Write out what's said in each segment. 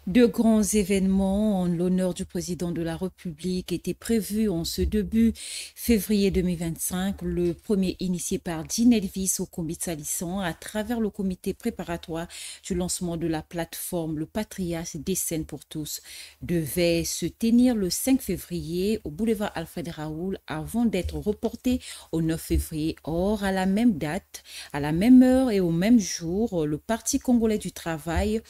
Deux grands événements en l'honneur du président de la République étaient prévus en ce début février 2025. Le premier initié par Dean Elvis au comité salissant à travers le comité préparatoire du lancement de la plateforme Le Patriarche des scènes pour tous devait se tenir le 5 février au boulevard Alfred Raoul avant d'être reporté au 9 février. Or, à la même date, à la même heure et au même jour, le Parti congolais du travail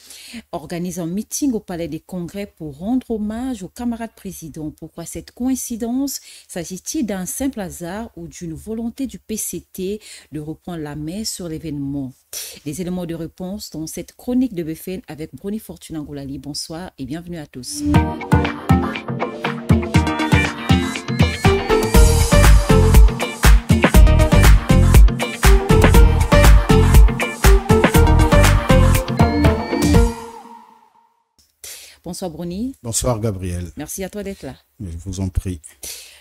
organise un meeting au Palais des Congrès pour rendre hommage au camarade président. Pourquoi cette coïncidence? S'agit-il d'un simple hasard ou d'une volonté du PCT de reprendre la main sur l'événement? Les éléments de réponse dans cette chronique de BFM avec Bruni Fortuna Ngolali. Bonsoir et bienvenue à tous. Bonsoir Bruni. Bonsoir Gabriel. Merci à toi d'être là. Je vous en prie.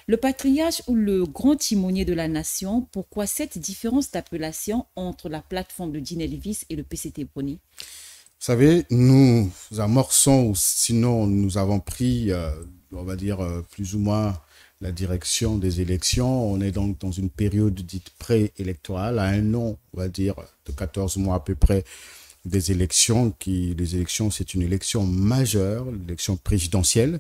Le patriarche ou le grand timonier de la nation, pourquoi cette différence d'appellation entre la plateforme de Dean Elvis et le PCT Bruni? Vous savez, nous amorçons, ou sinon nous avons pris, on va dire, plus ou moins la direction des élections. On est donc dans une période dite préélectorale, à un an, on va dire, de 14 mois à peu près, des élections. Les élections, c'est une élection majeure, l'élection présidentielle.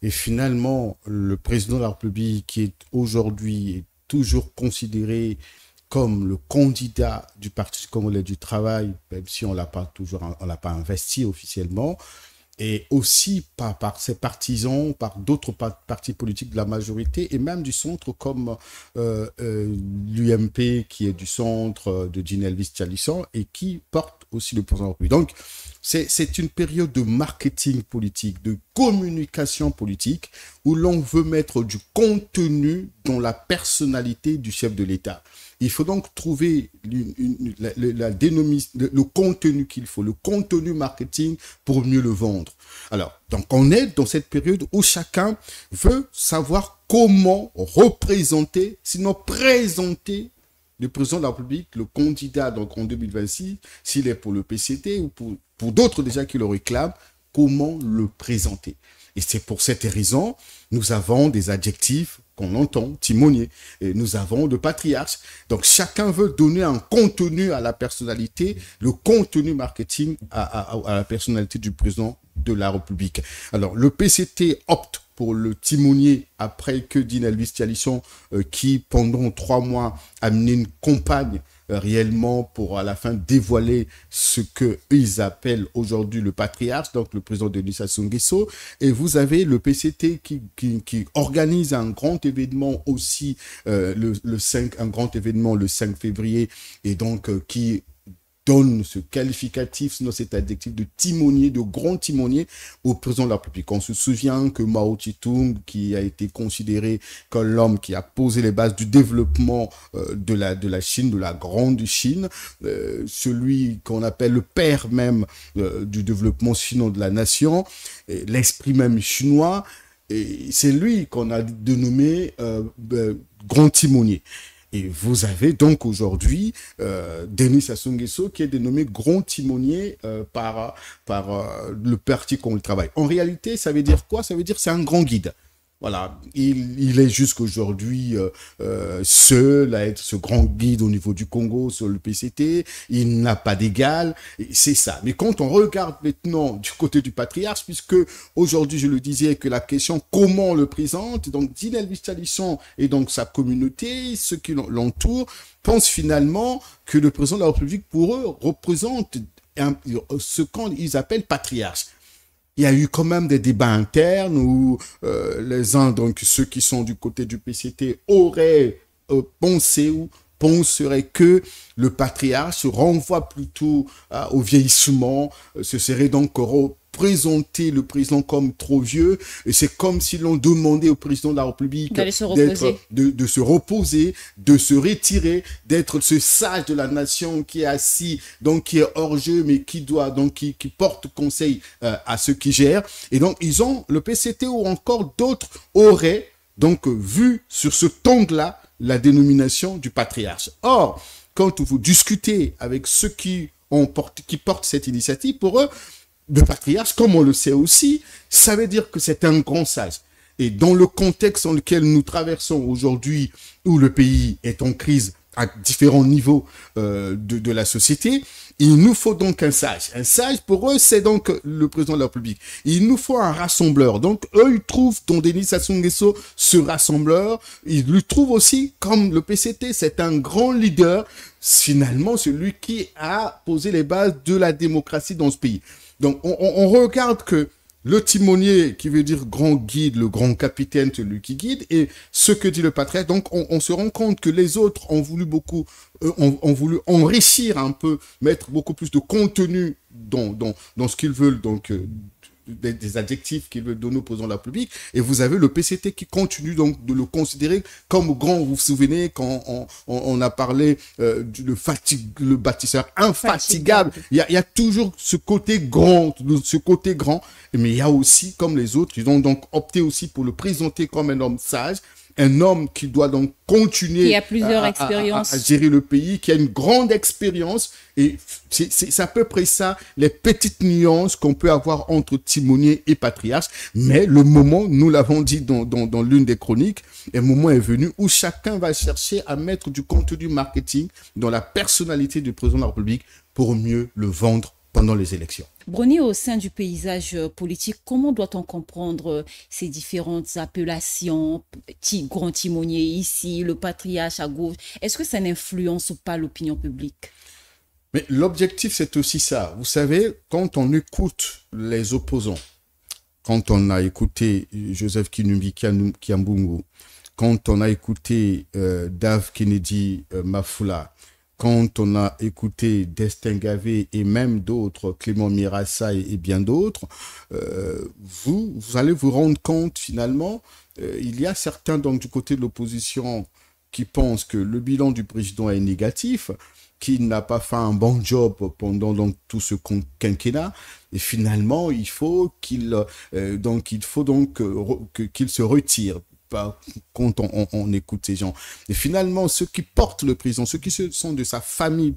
Et finalement, le président de la République, qui est aujourd'hui toujours considéré comme le candidat du Parti congolais du travail, même si on l'a pas investi officiellement, et aussi par ses partisans, par d'autres partis politiques de la majorité et même du centre comme l'UMP qui est du centre de Dean Elvis Tchalisson et qui porte aussi le président de la République. Donc, c'est une période de marketing politique, de communication politique où l'on veut mettre du contenu dans la personnalité du chef de l'État. Il faut donc trouver le contenu qu'il faut, le contenu marketing pour mieux le vendre. Alors, donc on est dans cette période où chacun veut savoir comment représenter, sinon présenter le président de la République, le candidat donc en 2026, s'il est pour le PCT ou pour d'autres déjà qui le réclament, comment le présenter. Et c'est pour cette raison, nous avons des adjectifs qu'on entend, timonier, et nous avons le patriarche. Donc chacun veut donner un contenu à la personnalité, le contenu marketing à la personnalité du président de la République. Alors le PCT opte pour le timonier après que Dean Elvis Tchalisson, qui pendant 3 mois a mené une campagne réellement pour à la fin dévoiler ce qu'ils appellent aujourd'hui le patriarche, donc le président Denis Sassou Nguesso. Et vous avez le PCT qui organise un grand événement aussi, un grand événement le 5 février, et donc qui donne ce qualificatif, sinon cet adjectif de timonier, de grand timonier au président de la République. On se souvient que Mao Tse-tung, qui a été considéré comme l'homme qui a posé les bases du développement de la Chine, de la grande Chine, celui qu'on appelle le père même du développement sinon de la nation, l'esprit même chinois, et c'est lui qu'on a dénommé grand timonier. Et vous avez donc aujourd'hui Denis Sassou Nguesso qui est dénommé grand timonier par le Parti congolais du travail. En réalité, ça veut dire quoi? Ça veut dire que c'est un grand guide. Voilà, il est jusqu'aujourd'hui seul à être ce grand guide au niveau du Congo sur le PCT. Il n'a pas d'égal, c'est ça. Mais quand on regarde maintenant du côté du patriarche, puisque aujourd'hui je le disais que la question comment on le présente, donc Dean Elvis Tchalisson et donc sa communauté, ceux qui l'entourent, pensent finalement que le président de la République pour eux représente ce qu'ils appellent patriarche. Il y a eu quand même des débats internes où les uns, donc ceux qui sont du côté du PCT, auraient pensé ou penseraient que le patriarche se renvoie plutôt au vieillissement, ce serait donc présenter le président comme trop vieux, et c'est comme si l'on demandait au président de la République de se reposer, de se retirer, d'être ce sage de la nation qui est assis, donc qui est hors jeu, mais qui doit, donc qui porte conseil à ceux qui gèrent. Et donc le PCT ou encore d'autres auraient donc vu sur ce tongle-là la dénomination du patriarche. Or, quand vous discutez avec ceux qui portent cette initiative, pour eux, de patriarche, comme on le sait aussi, ça veut dire que c'est un grand sage. Et dans le contexte dans lequel nous traversons aujourd'hui, où le pays est en crise à différents niveaux de la société, il nous faut donc un sage. Un sage, pour eux, c'est donc le président de la République. Il nous faut un rassembleur. Donc, eux, ils trouvent dans Denis Sassou Nguesso ce rassembleur. Ils lui trouvent aussi, comme le PCT, c'est un grand leader, finalement, celui qui a posé les bases de la démocratie dans ce pays. Donc, on regarde que le timonier, qui veut dire grand guide, le grand capitaine, celui qui guide, et ce que dit le patriarche. Donc, on se rend compte que les autres ont voulu beaucoup, ont voulu enrichir un peu, mettre beaucoup plus de contenu dans ce qu'ils veulent, donc des adjectifs qu'ils veulent donner au président de la République. Et vous avez le PCT qui continue donc de le considérer comme grand. Vous vous souvenez quand on a parlé le bâtisseur infatigable. Il y a toujours ce côté grand, mais il y a aussi, comme les autres, ils ont donc opté aussi pour le présenter comme un homme sage, un homme qui doit donc continuer qui a plusieurs expériences à gérer le pays, qui a une grande expérience. Et c'est à peu près ça, les petites nuances qu'on peut avoir entre timonier et patriarche. Mais le moment, nous l'avons dit dans l'une des chroniques, un moment est venu où chacun va chercher à mettre du contenu marketing dans la personnalité du président de la République pour mieux le vendre pendant les élections. Brony, au sein du paysage politique, comment doit-on comprendre ces différentes appellations, grand timonier ici, le patriarche à gauche? Est-ce que ça n'influence pas l'opinion publique? Mais l'objectif, c'est aussi ça. Vous savez, quand on écoute les opposants, quand on a écouté Joseph Kinumbi Kiambungu, quand on a écouté Dave Kennedy Mafula, quand on a écouté Destin Gavé et même d'autres, Clément Mirassa et bien d'autres, vous allez vous rendre compte finalement, il y a certains donc du côté de l'opposition qui pensent que le bilan du président est négatif, qu'il n'a pas fait un bon job pendant donc tout ce quinquennat, et finalement il faut qu'il se retire. Quand on écoute ces gens. Et finalement, ceux qui portent le président, ceux qui sont de sa famille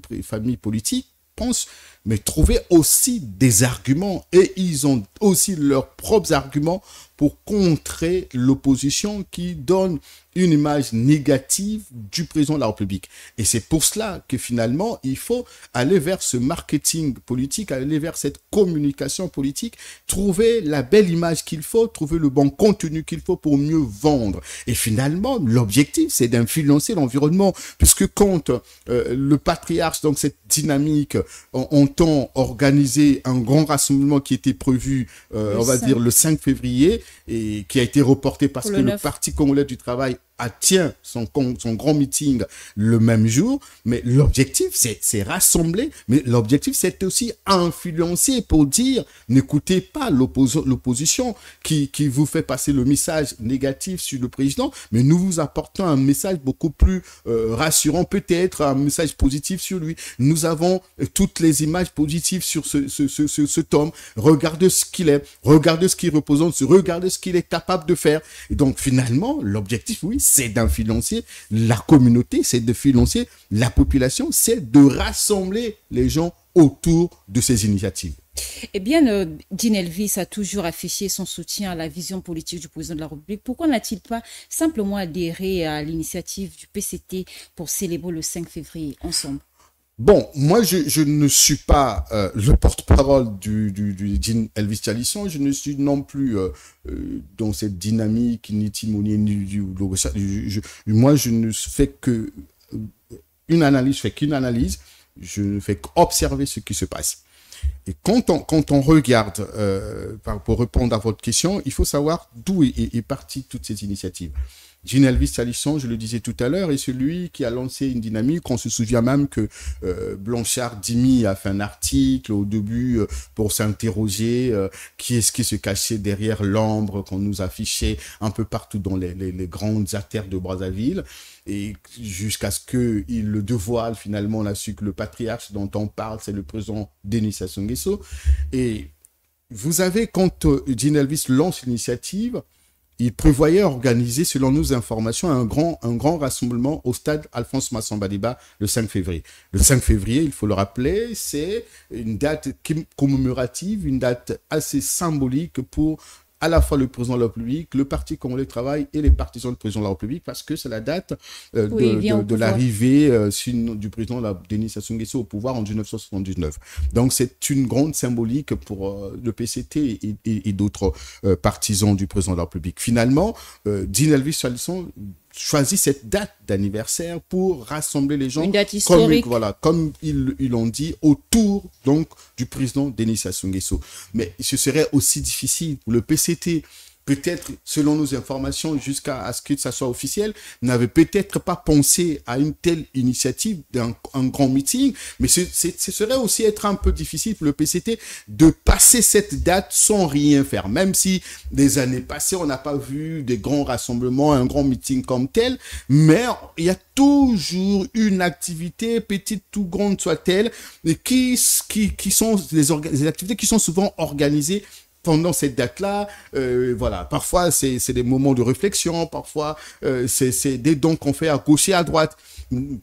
politique, pensent, mais trouver aussi des arguments. Et ils ont aussi leurs propres arguments pour contrer l'opposition qui donne une image négative du président de la République. Et c'est pour cela que finalement, il faut aller vers ce marketing politique, aller vers cette communication politique, trouver la belle image qu'il faut, trouver le bon contenu qu'il faut pour mieux vendre. Et finalement, l'objectif, c'est d'influencer l'environnement, puisque quand le patriarche, donc cette dynamique, entend organiser un grand rassemblement qui était prévu, on va dire, le 5 février, et qui a été reporté parce que le Parti congolais du travail tient son grand meeting le même jour, mais l'objectif, c'est rassembler, mais l'objectif, c'est aussi influencer pour dire, n'écoutez pas l'opposition qui vous fait passer le message négatif sur le président, mais nous vous apportons un message beaucoup plus rassurant, peut-être un message positif sur lui. Nous avons toutes les images positives sur cet homme. Regardez ce qu'il est, regardez ce qu'il représente, regardez ce qu'il est capable de faire. Et donc, finalement, l'objectif, oui, c'est d'influencer la communauté, c'est d'influencer la population, c'est de rassembler les gens autour de ces initiatives. Eh bien, Jean Elvis a toujours affiché son soutien à la vision politique du président de la République. Pourquoi n'a-t-il pas simplement adhéré à l'initiative du PCT pour célébrer le 5 février ensemble? Bon, moi, je ne suis pas le porte-parole du Jean Elvis Tchalisson. Je ne suis non plus dans cette dynamique, ni timonier, ni du moi, je ne fais que une analyse, je fais qu'une analyse. Je ne fais qu'observer ce qui se passe. Et quand on regarde, pour répondre à votre question, il faut savoir d'où est partie toutes ces initiatives. Jean Elvis Tchalisson, je le disais tout à l'heure, est celui qui a lancé une dynamique. On se souvient même que Blanchard Dimi a fait un article au début pour s'interroger qui est-ce qui se cachait derrière l'ombre qu'on nous affichait un peu partout dans les grandes artères de Brazzaville. Et jusqu'à ce qu'il le dévoile, finalement, on a su que le patriarche dont on parle, c'est le président Denis Sassou Nguesso. Et vous avez, quand Jean Elvis lance l'initiative, il prévoyait organiser, selon nos informations, un grand rassemblement au stade Alphonse Massamba-Diba le 5 février. Le 5 février, il faut le rappeler, c'est une date commémorative, une date assez symbolique pour à la fois le président de la République, le Parti congolais du travail et les partisans du président de la République, parce que c'est la date de l'arrivée du président Denis Sassou Nguesso au pouvoir en 1979. Donc c'est une grande symbolique pour le PCT et d'autres partisans du président de la République. Finalement, Dean Elvis Salson choisit cette date d'anniversaire pour rassembler les gens. Une date historique. Comme ils l'ont dit, autour donc du président Denis Sassou Nguesso. Mais ce serait aussi difficile pour le PCT. Peut-être, selon nos informations, jusqu'à ce que ça soit officiel, n'avait peut-être pas pensé à une telle initiative d'un grand meeting, mais ce serait aussi être un peu difficile pour le PCT de passer cette date sans rien faire, même si des années passées, on n'a pas vu des grands rassemblements, un grand meeting comme tel, mais il y a toujours une activité, petite ou grande soit-elle, qui sont des activités qui sont souvent organisées pendant cette date-là. Parfois c'est des moments de réflexion, parfois c'est des dons qu'on fait à gauche et à droite.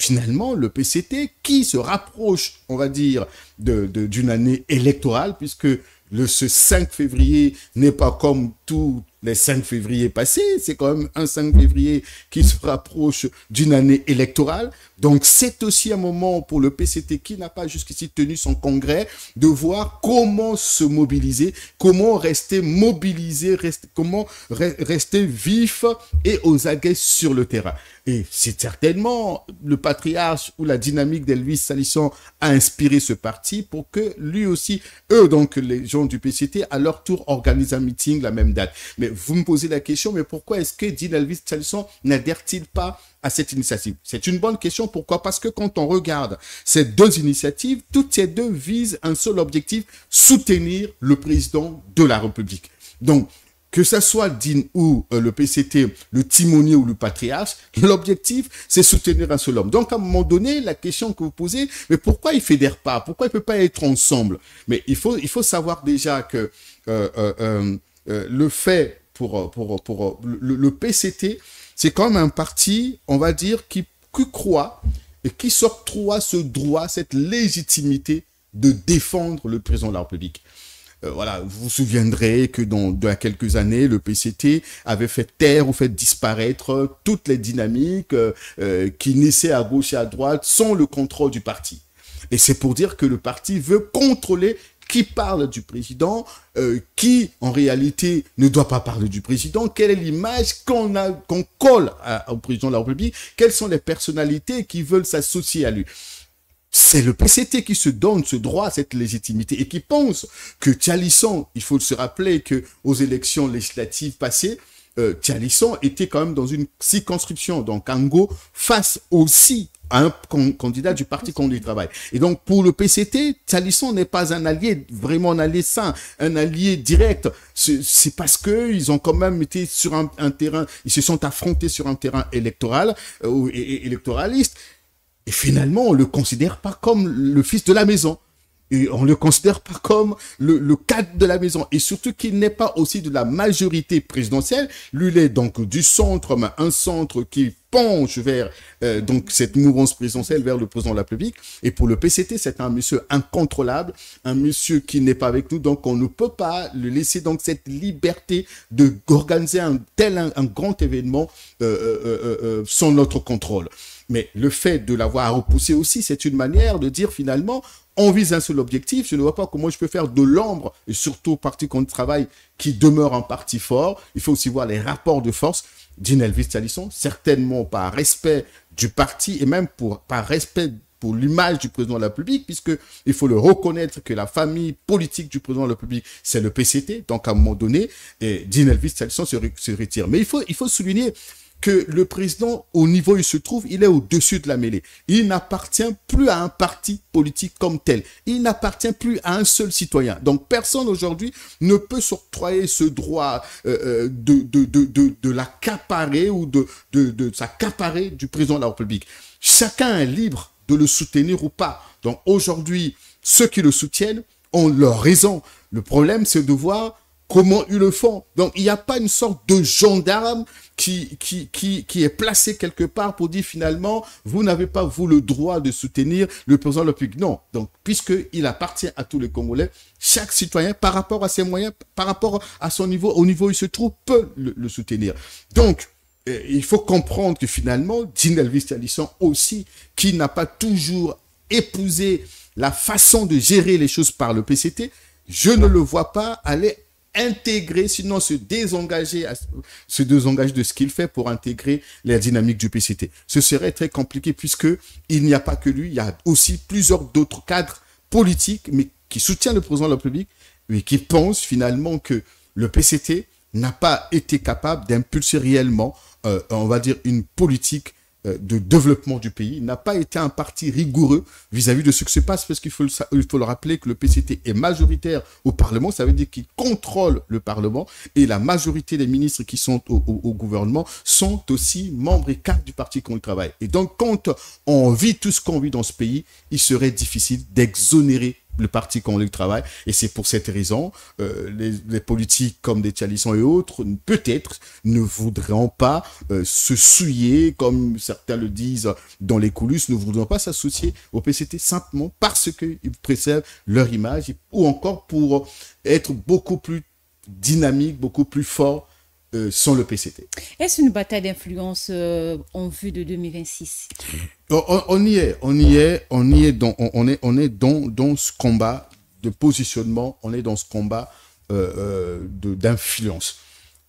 Finalement, le PCT, qui se rapproche, on va dire, d'une année électorale, puisque ce 5 février n'est pas comme tous les 5 février passés, c'est quand même un 5 février qui se rapproche d'une année électorale. Donc c'est aussi un moment pour le PCT, qui n'a pas jusqu'ici tenu son congrès, de voir comment se mobiliser, comment rester mobilisé, comment rester vif et aux aguets sur le terrain. Et c'est certainement le patriarche ou la dynamique d'Elvis Salison a inspiré ce parti pour que lui aussi, donc les gens du PCT, à leur tour organisent un meeting la même date. Mais vous me posez la question, mais pourquoi est-ce que Dean Elvis Salison n'adhère-t-il pas à cette initiative? C'est une bonne question. Pourquoi? Parce que quand on regarde ces deux initiatives, toutes ces deux visent un seul objectif: soutenir le président de la République. Donc, que ça soit Dean ou le PCT, le timonier ou le patriarche, l'objectif, c'est soutenir un seul homme. Donc, à un moment donné, la question que vous posez, mais pourquoi ils ne fédèrent pas? Pourquoi ils ne peuvent pas être ensemble? Mais il faut savoir déjà que le fait pour le PCT, c'est quand même un parti, on va dire, qui croit et qui s'octroie ce droit, cette légitimité de défendre le président de la République. Vous vous souviendrez que il y a quelques années, le PCT avait fait taire ou fait disparaître toutes les dynamiques qui naissaient à gauche et à droite sans le contrôle du parti. Et c'est pour dire que le parti veut contrôler qui parle du président, qui en réalité ne doit pas parler du président, quelle est l'image qu'on colle au président de la République, quelles sont les personnalités qui veulent s'associer à lui. C'est le PCT qui se donne ce droit, cette légitimité, et qui pense que Thialisson, il faut se rappeler que aux élections législatives passées, Thialisson était quand même dans une circonscription, donc Ango, face aussi à un candidat du Parti congolais du travail. Et donc, pour le PCT, Thialisson n'est pas un allié, vraiment un allié sain, un allié direct. C'est parce que ils ont quand même été sur un terrain, ils se sont affrontés sur un terrain électoral, et électoraliste. Et finalement, on ne le considère pas comme le fils de la maison. Et on ne le considère pas comme le cadre de la maison. Et surtout qu'il n'est pas aussi de la majorité présidentielle. Lui, il est donc du centre, mais un centre qui penche vers donc cette mouvance présidentielle, vers le président de la République. Et pour le PCT, c'est un monsieur incontrôlable, un monsieur qui n'est pas avec nous. Donc, on ne peut pas le laisser donc cette liberté d'organiser un grand événement sans notre contrôle. Mais le fait de l'avoir repoussé aussi, c'est une manière de dire finalement, on vise un seul objectif. Je ne vois pas comment je peux faire de l'ombre, et surtout au Parti contre le travail qui demeure un parti fort. Il faut aussi voir les rapports de force. Dean Elvis Salison, certainement par respect du parti et même par respect pour l'image du président de la République, puisqu'il faut le reconnaître que la famille politique du président de la République, c'est le PCT. Donc à un moment donné, Dean Elvis Salison se retire. Mais il faut souligner que le président, au niveau où il se trouve, il est au-dessus de la mêlée. Il n'appartient plus à un parti politique comme tel. Il n'appartient plus à un seul citoyen. Donc, personne aujourd'hui ne peut s'octroyer ce droit de l'accaparer ou de s'accaparer du président de la République. Chacun est libre de le soutenir ou pas. Donc, aujourd'hui, ceux qui le soutiennent ont leur raison. Le problème, c'est de voir comment ils le font. Donc, il n'y a pas une sorte de gendarme qui est placé quelque part pour dire finalement, vous n'avez pas, vous, le droit de soutenir le président de la République. Non. Donc, puisqu'il appartient à tous les Congolais, chaque citoyen, par rapport à ses moyens, par rapport à son niveau, au niveau où il se trouve, peut le soutenir. Donc, il faut comprendre que finalement, Jean Elvis Talisson aussi, qui n'a pas toujours épousé la façon de gérer les choses par le PCT, je ne le vois pas aller intégrer, sinon se désengager de ce qu'il fait pour intégrer les dynamiques du PCT. Ce serait très compliqué puisque il n'y a pas que lui, il y a aussi plusieurs d'autres cadres politiques, mais qui soutiennent le président de la République, mais qui pensent finalement que le PCT n'a pas été capable d'impulser réellement, on va dire, une politique de développement du pays, n'a pas été un parti rigoureux vis-à-vis de ce qui se passe, parce qu'il faut le rappeler que le PCT est majoritaire au Parlement, ça veut dire qu'il contrôle le Parlement, et la majorité des ministres qui sont au gouvernement sont aussi membres et cadres du parti contre le travail. Et donc, quand on vit tout ce qu'on vit dans ce pays, il serait difficile d'exonérer le parti contre le travail, et c'est pour cette raison les politiques comme des Talisson et autres peut-être ne voudront pas se souiller, comme certains le disent dans les coulisses, ne voudront pas s'associer au PCT simplement parce qu'ils préservent leur image, ou encore pour être beaucoup plus dynamique, beaucoup plus fort sans le PCT. Est-ce une bataille d'influence en vue de 2026? On est dans ce combat de positionnement, on est dans ce combat d'influence.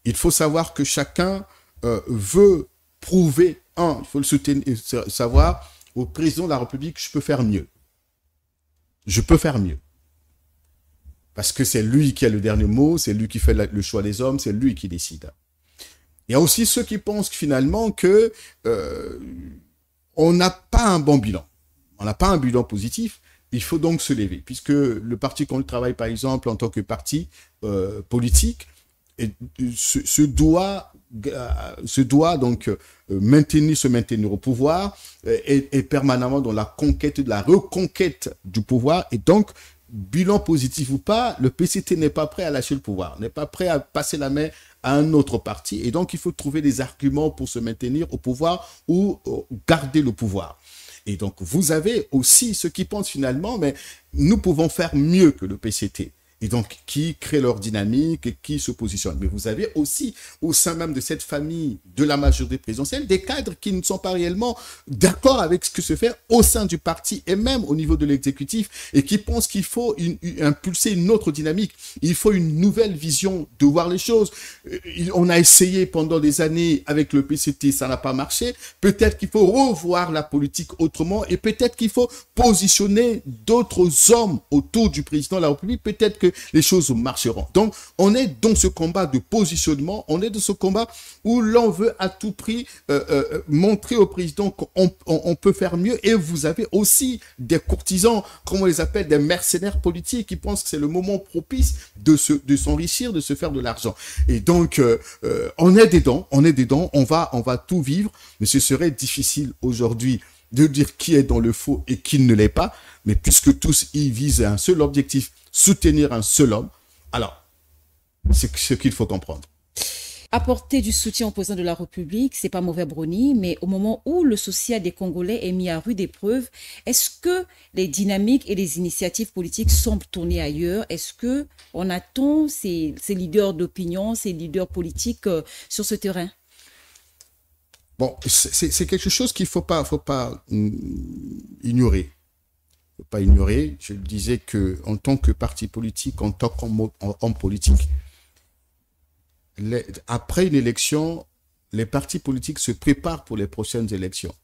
Il faut savoir que chacun veut prouver, il faut le soutenir, savoir au président de la République, je peux faire mieux. Je peux faire mieux. Parce que c'est lui qui a le dernier mot, c'est lui qui fait le choix des hommes, c'est lui qui décide. Il y a aussi ceux qui pensent finalement que on n'a pas un bon bilan. On n'a pas un bilan positif. Il faut donc se lever. Puisque le Parti contre le travail, par exemple, en tant que parti politique, se doit donc se maintenir au pouvoir et permanemment dans la conquête, de la reconquête du pouvoir. Et donc, bilan positif ou pas, le PCT n'est pas prêt à lâcher le pouvoir, n'est pas prêt à passer la main à un autre parti. Et donc, il faut trouver des arguments pour se maintenir au pouvoir ou garder le pouvoir. Et donc, vous avez aussi ceux qui pensent finalement, mais nous pouvons faire mieux que le PCT. Et donc, qui crée leur dynamique et qui se positionne. Mais vous avez aussi, au sein même de cette famille de la majorité présidentielle, des cadres qui ne sont pas réellement d'accord avec ce que se fait au sein du parti et même au niveau de l'exécutif, et qui pensent qu'il faut impulser une autre dynamique. Il faut une nouvelle vision de voir les choses. On a essayé pendant des années avec le PCT, ça n'a pas marché. Peut-être qu'il faut revoir la politique autrement, et peut-être qu'il faut positionner d'autres hommes autour du président de la République. Peut-être que les choses marcheront. Donc, on est dans ce combat de positionnement, on est dans ce combat où l'on veut à tout prix montrer au président qu'on peut faire mieux. Et vous avez aussi des courtisans, comme on les appelle, des mercenaires politiques, qui pensent que c'est le moment propice de s'enrichir, de se faire de l'argent. Et donc, on est dedans, on va tout vivre, mais ce serait difficile aujourd'hui de dire qui est dans le faux et qui ne l'est pas, mais puisque tous y visent un seul objectif, soutenir un seul homme, alors, c'est ce qu'il faut comprendre. Apporter du soutien au président de la République, c'est pas mauvais brownie, mais au moment où le social des Congolais est mis à rude épreuve, est-ce que les dynamiques et les initiatives politiques semblent tourner ailleurs? Est-ce que on attend ces leaders d'opinion, ces leaders politiques sur ce terrain? Bon, c'est quelque chose qu'il faut pas ignorer. Faut pas ignorer. Je disais que en tant que parti politique, en tant qu'homme politique, après une élection, les partis politiques se préparent pour les prochaines élections.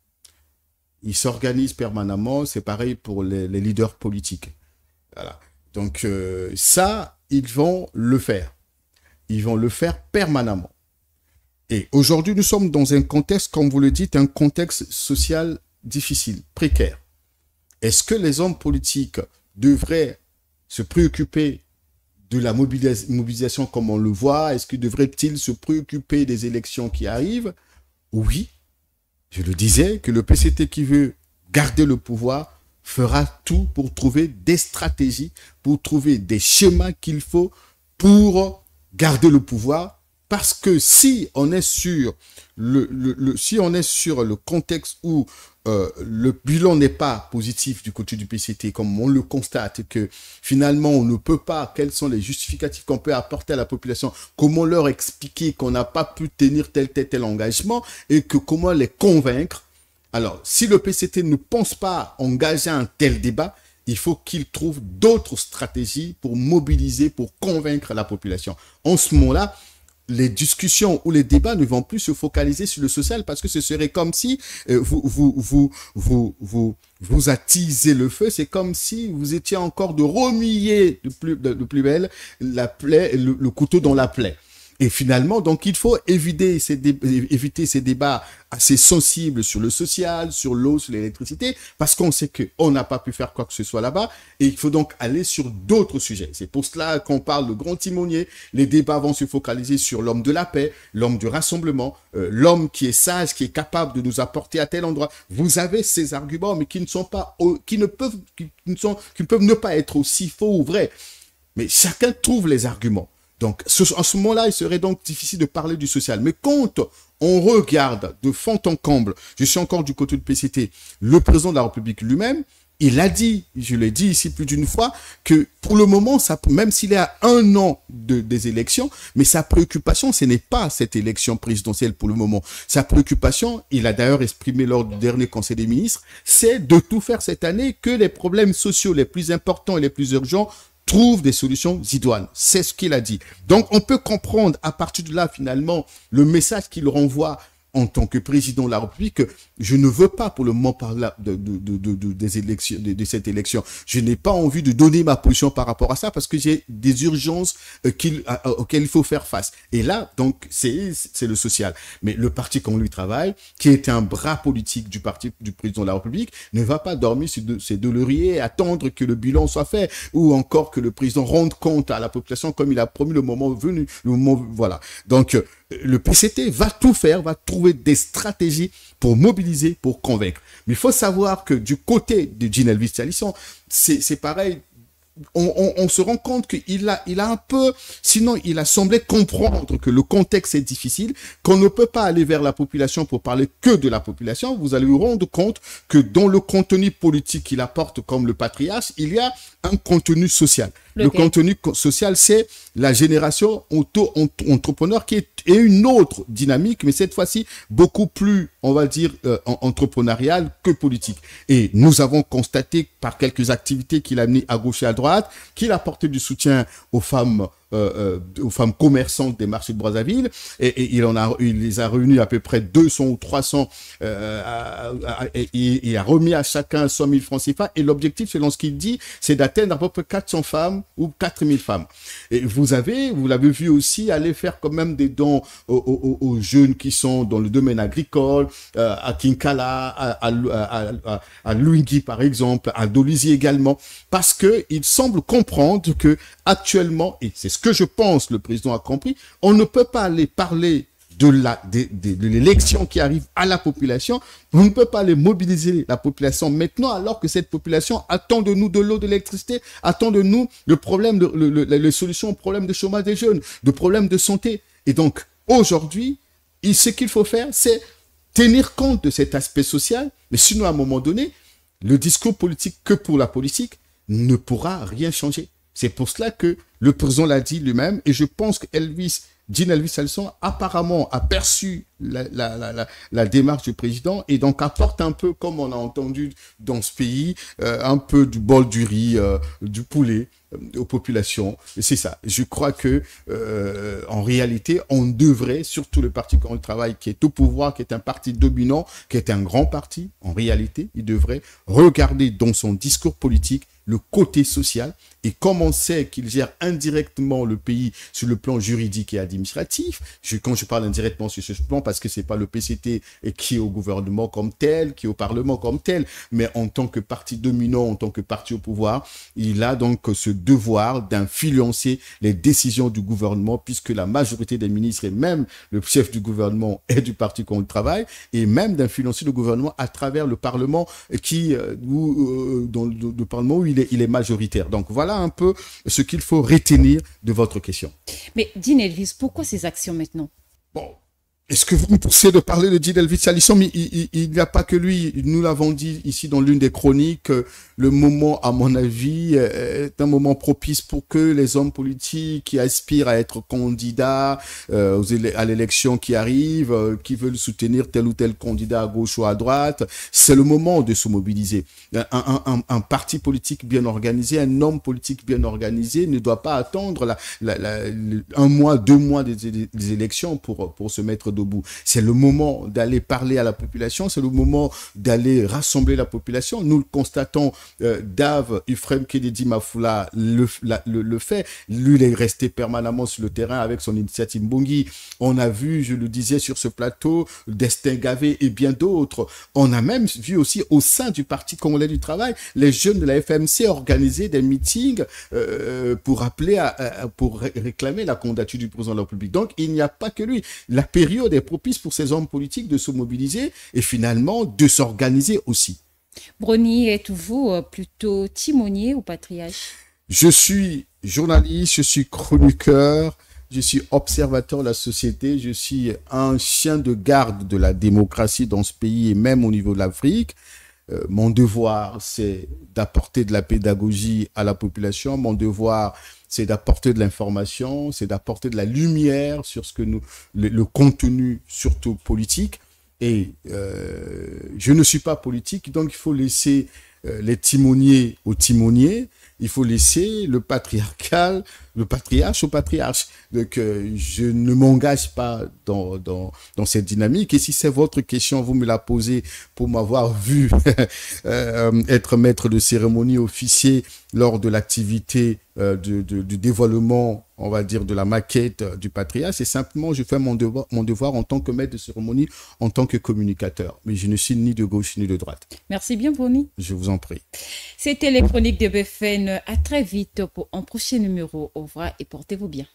Ils s'organisent permanemment. C'est pareil pour les leaders politiques. Voilà. Donc ça, ils vont le faire. Ils vont le faire permanemment. Et aujourd'hui, nous sommes dans un contexte, comme vous le dites, un contexte social difficile, précaire. Est-ce que les hommes politiques devraient se préoccuper de la mobilisation comme on le voit? Est-ce qu'ils devraient-ils se préoccuper des élections qui arrivent? Oui, je le disais, que le PCT qui veut garder le pouvoir fera tout pour trouver des stratégies, pour trouver des schémas qu'il faut pour garder le pouvoir, parce que si on est sur si on est sur le contexte où le bilan n'est pas positif du côté du PCT, comme on le constate, que finalement on ne peut pas, quels sont les justificatifs qu'on peut apporter à la population, comment leur expliquer qu'on n'a pas pu tenir tel engagement et que comment les convaincre. Alors, si le PCT ne pense pas engager un tel débat, il faut qu'il trouve d'autres stratégies pour mobiliser, pour convaincre la population. En ce moment-là, les discussions ou les débats ne vont plus se focaliser sur le social, parce que ce serait comme si vous attisez le feu. C'est comme si vous étiez encore de remuer de plus belle la plaie, le couteau dans la plaie. Et finalement, donc, il faut éviter ces débats assez sensibles sur le social, sur l'eau, sur l'électricité, parce qu'on sait qu'on n'a pas pu faire quoi que ce soit là-bas, et il faut donc aller sur d'autres sujets. C'est pour cela qu'on parle de grand timonier. Les débats vont se focaliser sur l'homme de la paix, l'homme du rassemblement, l'homme qui est sage, qui est capable de nous apporter à tel endroit. Vous avez ces arguments, mais qui ne peuvent ne pas être aussi faux ou vrais. Mais chacun trouve les arguments. Donc, en ce moment-là, il serait donc difficile de parler du social. Mais quand on regarde de fond en comble, je suis encore du côté du PCT, le président de la République lui-même, il a dit, je l'ai dit ici plus d'une fois, que pour le moment, même s'il est à 1 an des élections, mais sa préoccupation, ce n'est pas cette élection présidentielle pour le moment. Sa préoccupation, il a d'ailleurs exprimé lors du dernier Conseil des ministres, c'est de tout faire cette année que les problèmes sociaux les plus importants et les plus urgents trouve des solutions idoines. C'est ce qu'il a dit. Donc, on peut comprendre à partir de là, finalement, le message qu'il renvoie en tant que président de la République, que je ne veux pas pour le moment parler des élections, de cette élection. Je n'ai pas envie de donner ma position par rapport à ça, parce que j'ai des urgences auxquelles il faut faire face. Et là, donc, c'est le social. Mais le parti qu'on lui travaille, qui est un bras politique du parti du président de la République, ne va pas dormir sur ses deux lauriers et attendre que le bilan soit fait, ou encore que le président rende compte à la population comme il a promis le moment venu. Voilà. Donc, le PCT va tout faire, va trouver des stratégies pour mobiliser, pour convaincre. Mais il faut savoir que du côté de Jean Elvis Talisson, c'est pareil. On se rend compte qu'il a un peu, sinon il a semblé comprendre que le contexte est difficile, qu'on ne peut pas aller vers la population pour parler que de la population. Vous allez vous rendre compte que dans le contenu politique qu'il apporte comme le patriarche, il y a un contenu social. Le contenu social, c'est la génération auto-entrepreneur qui est une autre dynamique, mais cette fois-ci beaucoup plus, on va dire, entrepreneuriale que politique. Et nous avons constaté par quelques activités qu'il a menées à gauche et à droite, qu'il a apporté du soutien aux femmes commerçantes des marchés de Brazzaville, et il les a réunis à peu près 200 ou 300, et il a remis à chacun 100 000 francs CFA, et l'objectif, selon ce qu'il dit, c'est d'atteindre à peu près 400 femmes ou 4 000 femmes. Et vous l'avez vu aussi, aller faire quand même des dons aux jeunes qui sont dans le domaine agricole, à Kinkala, à Luingui par exemple, à Dolisie également, parce que il semble comprendre que actuellement, et c'est ce que je pense le président a compris, on ne peut pas aller parler de l'élection qui arrive à la population, on ne peut pas aller mobiliser la population maintenant, alors que cette population attend de nous de l'eau, de l'électricité, attend de nous les solutions aux problèmes de chômage des jeunes, de problèmes de santé. Et donc, aujourd'hui, ce qu'il faut faire, c'est tenir compte de cet aspect social, mais sinon, à un moment donné, le discours politique que pour la politique ne pourra rien changer. C'est pour cela que le président l'a dit lui-même, et je pense que Jean Elvis Talisson apparemment a perçu la démarche du président, et donc apporte un peu, comme on a entendu dans ce pays, un peu du bol du riz, du poulet aux populations. Et c'est ça. Je crois que en réalité, on devrait, surtout le parti qu'on travaille, qui est au pouvoir, qui est un parti dominant, qui est un grand parti, en réalité, il devrait regarder dans son discours politique le côté social, et comme on sait qu'il gère indirectement le pays sur le plan juridique et administratif, quand je parle indirectement sur ce plan, parce que c'est pas le PCT qui est au gouvernement comme tel, qui est au Parlement comme tel, mais en tant que parti dominant, en tant que parti au pouvoir, il a donc ce devoir d'influencer les décisions du gouvernement, puisque la majorité des ministres et même le chef du gouvernement est du parti qu'on travaille, et même d'influencer le gouvernement à travers le Parlement dans le Parlement où il est majoritaire. Donc voilà un peu ce qu'il faut retenir de votre question. Mais Dean Elvis, pourquoi ces actions maintenant? Bon. Est-ce que vous me poussez de parler de Dean Elvis Sallisson? Mais il n'y a pas que lui. Nous l'avons dit ici dans l'une des chroniques. Le moment, à mon avis, est un moment propice pour que les hommes politiques qui aspirent à être candidats à l'élection qui arrive, qui veulent soutenir tel ou tel candidat à gauche ou à droite, c'est le moment de se mobiliser. Un parti politique bien organisé, un homme politique bien organisé ne doit pas attendre un mois, 2 mois des élections pour se mettre debout. C'est le moment d'aller parler à la population, c'est le moment d'aller rassembler la population. Nous le constatons, Dave Euphrem Kennedy Mafula le fait. Lui, il est resté permanemment sur le terrain avec son initiative Mbongi. On a vu, je le disais sur ce plateau, Destin Gavé et bien d'autres. On a même vu aussi au sein du Parti congolais du travail, les jeunes de la FMC organiser des meetings pour appeler pour réclamer la candidature du président de la République. Donc, il n'y a pas que lui. La période est propice pour ces hommes politiques de se mobiliser et finalement de s'organiser aussi. Brony, êtes-vous plutôt timonier ou patriarche? Je suis journaliste, je suis chroniqueur, je suis observateur de la société, je suis un chien de garde de la démocratie dans ce pays et même au niveau de l'Afrique. Mon devoir, c'est d'apporter de la pédagogie à la population. Mon devoir, c'est d'apporter de l'information, c'est d'apporter de la lumière sur le contenu, surtout politique. Et je ne suis pas politique, donc il faut laisser les timoniers aux timoniers. Il faut laisser le patriarche au patriarche. Donc, je ne m'engage pas dans cette dynamique. Et si c'est votre question, vous me la posez pour m'avoir vu être maître de cérémonie officier lors de l'activité du dévoilement, on va dire, de la maquette du patriarche. C'est simplement, je fais mon devoir en tant que maître de cérémonie, en tant que communicateur. Mais je ne suis ni de gauche ni de droite. Merci bien, Brony. Je vous en prie. C'était les chroniques de BFN. À très vite pour un prochain numéro. Au revoir et portez-vous bien.